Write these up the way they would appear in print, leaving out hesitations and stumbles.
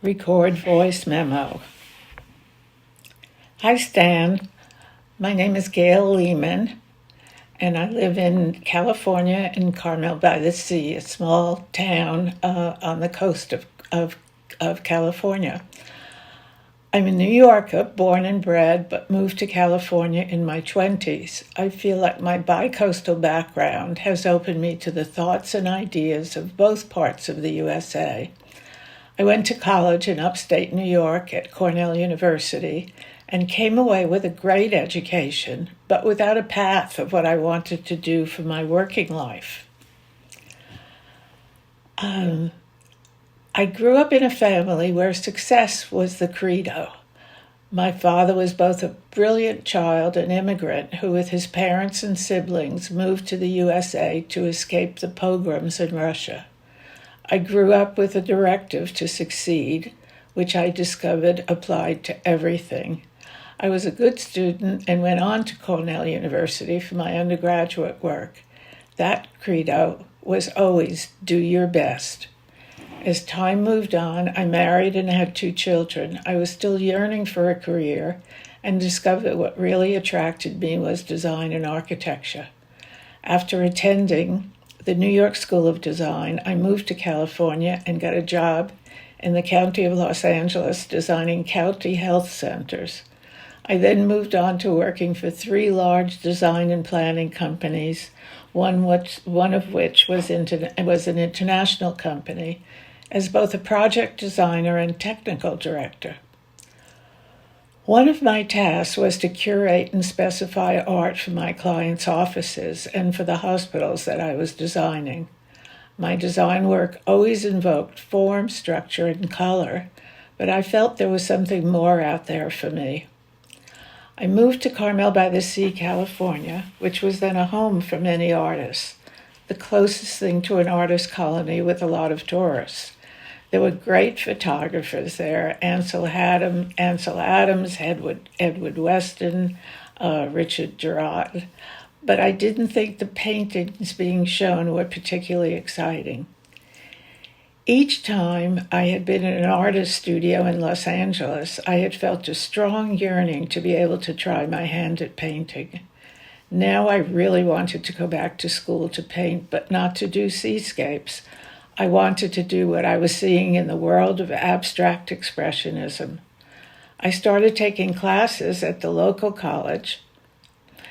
Record voice memo. Hi, Stan. My name is Gail Lehman, and I live in California in Carmel by the Sea, a small town on the coast of California. I'm a New Yorker, born and bred, but moved to California in my 20s. I feel like my bi-coastal background has opened me to the thoughts and ideas of both parts of the USA. I went to college in upstate New York at Cornell University and came away with a great education, but without a path of what I wanted to do for my working life. I grew up in a family where success was the credo. My father was both a brilliant child and immigrant who, with his parents and siblings, moved to the USA to escape the pogroms in Russia. I grew up with a directive to succeed, which I discovered applied to everything. I was a good student and went on to Cornell University for my undergraduate work. That credo was always do your best. As time moved on, I married and had 2 children. I was still yearning for a career and discovered what really attracted me was design and architecture. After attending the New York School of Design, I moved to California and got a job in the County of Los Angeles designing county health centers. I then moved on to working for 3 large design and planning companies, one of which was an international company, as both a project designer and technical director. One of my tasks was to curate and specify art for my clients' offices and for the hospitals that I was designing. My design work always invoked form, structure, and color, but I felt there was something more out there for me. I moved to Carmel by the Sea, California, which was then a home for many artists, the closest thing to an artist colony with a lot of tourists. There were great photographers there, Ansel Adams, Edward Weston, Richard Girard, but I didn't think the paintings being shown were particularly exciting. Each time I had been in an artist studio in Los Angeles, I had felt a strong yearning to be able to try my hand at painting. Now I really wanted to go back to school to paint, but not to do seascapes. I wanted to do what I was seeing in the world of abstract expressionism. I started taking classes at the local college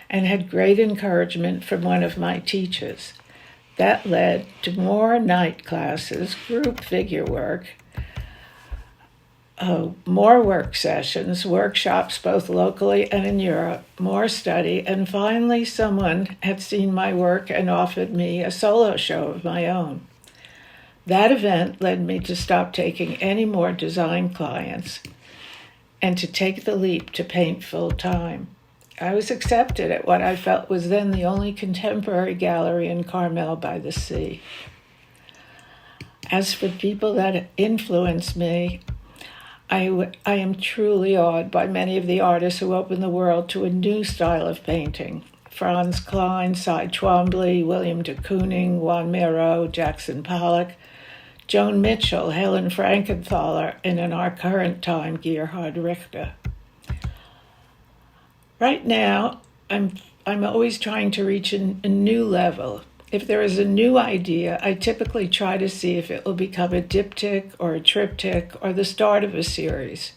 and had great encouragement from one of my teachers. That led to more night classes, group figure work, more work sessions, workshops both locally and in Europe, more study, and finally someone had seen my work and offered me a solo show of my own. That event led me to stop taking any more design clients and to take the leap to paint full-time. I was accepted at what I felt was then the only contemporary gallery in Carmel by the Sea. As for people that influenced me, I am truly awed by many of the artists who opened the world to a new style of painting. Franz Kline, Cy Twombly, William de Kooning, Juan Miro, Jackson Pollock, Joan Mitchell, Helen Frankenthaler, and in our current time, Gerhard Richter. Right now, I'm always trying to reach a new level. If there is a new idea, I typically try to see if it will become a diptych or a triptych or the start of a series.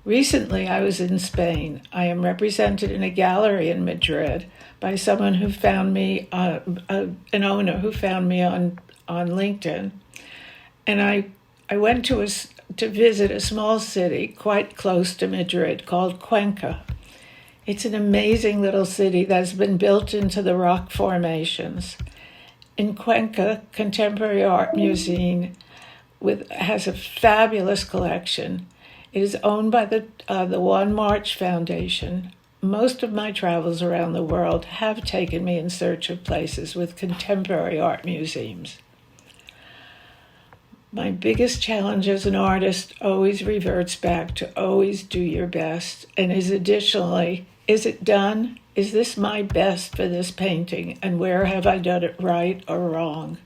Recently, I was in Spain. I am represented in a gallery in Madrid by someone who found me, an owner who found me on LinkedIn. And I went to visit a small city quite close to Madrid called Cuenca. It's an amazing little city that's been built into the rock formations. In Cuenca, Contemporary Art Museum has a fabulous collection. It is owned by the Juan March Foundation. Most of my travels around the world have taken me in search of places with contemporary art museums. My biggest challenge as an artist always reverts back to always do your best, and is additionally, is it done? Is this my best for this painting, and where have I done it right or wrong?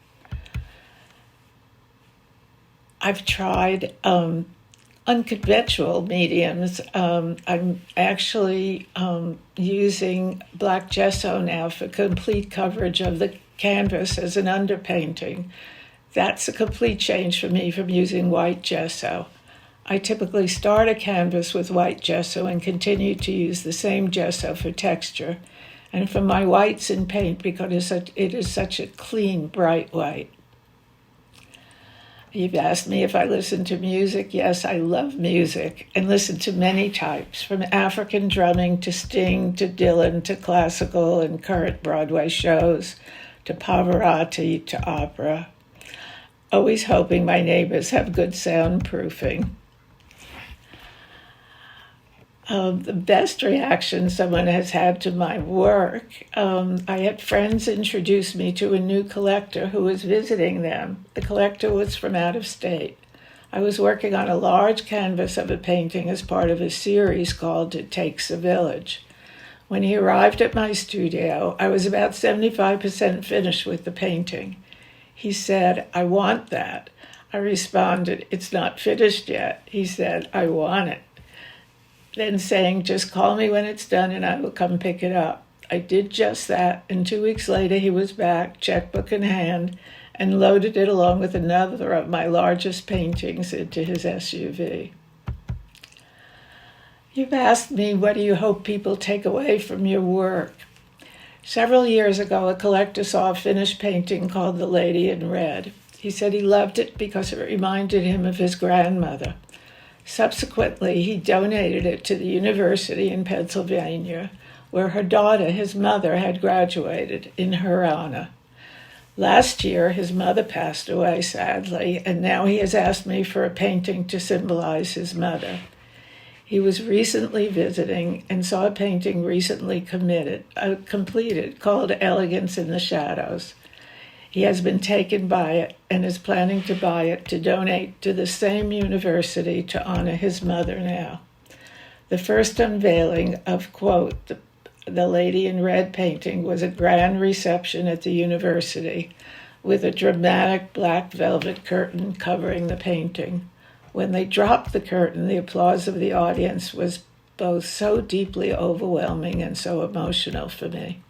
I've tried unconventional mediums. I'm actually using black gesso now for complete coverage of the canvas as an underpainting. That's a complete change for me from using white gesso. I typically start a canvas with white gesso and continue to use the same gesso for texture, and for my whites in paint because it is such a clean, bright white. You've asked me if I listen to music. Yes, I love music and listen to many types, from African drumming to Sting to Dylan to classical and current Broadway shows to Pavarotti to opera. Always hoping my neighbors have good soundproofing. The best reaction someone has had to my work, I had friends introduce me to a new collector who was visiting them. The collector was from out of state. I was working on a large canvas of a painting as part of a series called It Takes a Village. When he arrived at my studio, I was about 75% finished with the painting. He said, "I want that." I responded, "It's not finished yet." He said, "I want it." Then saying, "Just call me when it's done and I will come pick it up." I did just that, and 2 weeks later he was back, checkbook in hand, and loaded it along with another of my largest paintings into his SUV. You've asked me, what do you hope people take away from your work? Several years ago, a collector saw a finished painting called The Lady in Red. He said he loved it because it reminded him of his grandmother. Subsequently, he donated it to the university in Pennsylvania, where her daughter, his mother, had graduated in her honor. Last year, his mother passed away, sadly, and now he has asked me for a painting to symbolize his mother. He was recently visiting and saw a painting recently completed called Elegance in the Shadows. He has been taken by it and is planning to buy it to donate to the same university to honor his mother now. The first unveiling of, quote, the Lady in Red painting was a grand reception at the university with a dramatic black velvet curtain covering the painting. When they dropped the curtain, the applause of the audience was both so deeply overwhelming and so emotional for me.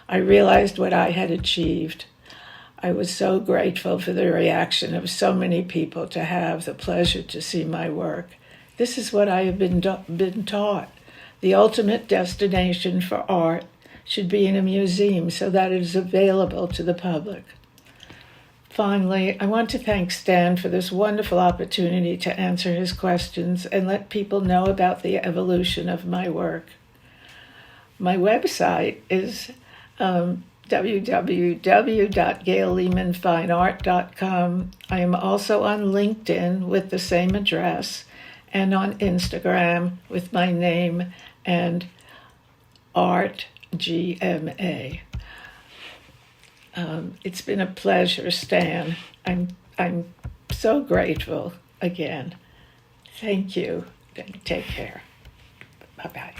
I realized what I had achieved. I was so grateful for the reaction of so many people to have the pleasure to see my work. This is what I have been taught. The ultimate destination for art should be in a museum so that it is available to the public. Finally, I want to thank Stan for this wonderful opportunity to answer his questions and let people know about the evolution of my work. My website is www.gaillehmanfineart.com. I am also on LinkedIn with the same address and on Instagram with my name and ArtGMA. It's been a pleasure, Stan. I'm so grateful again. Thank you. Take care. Bye-bye.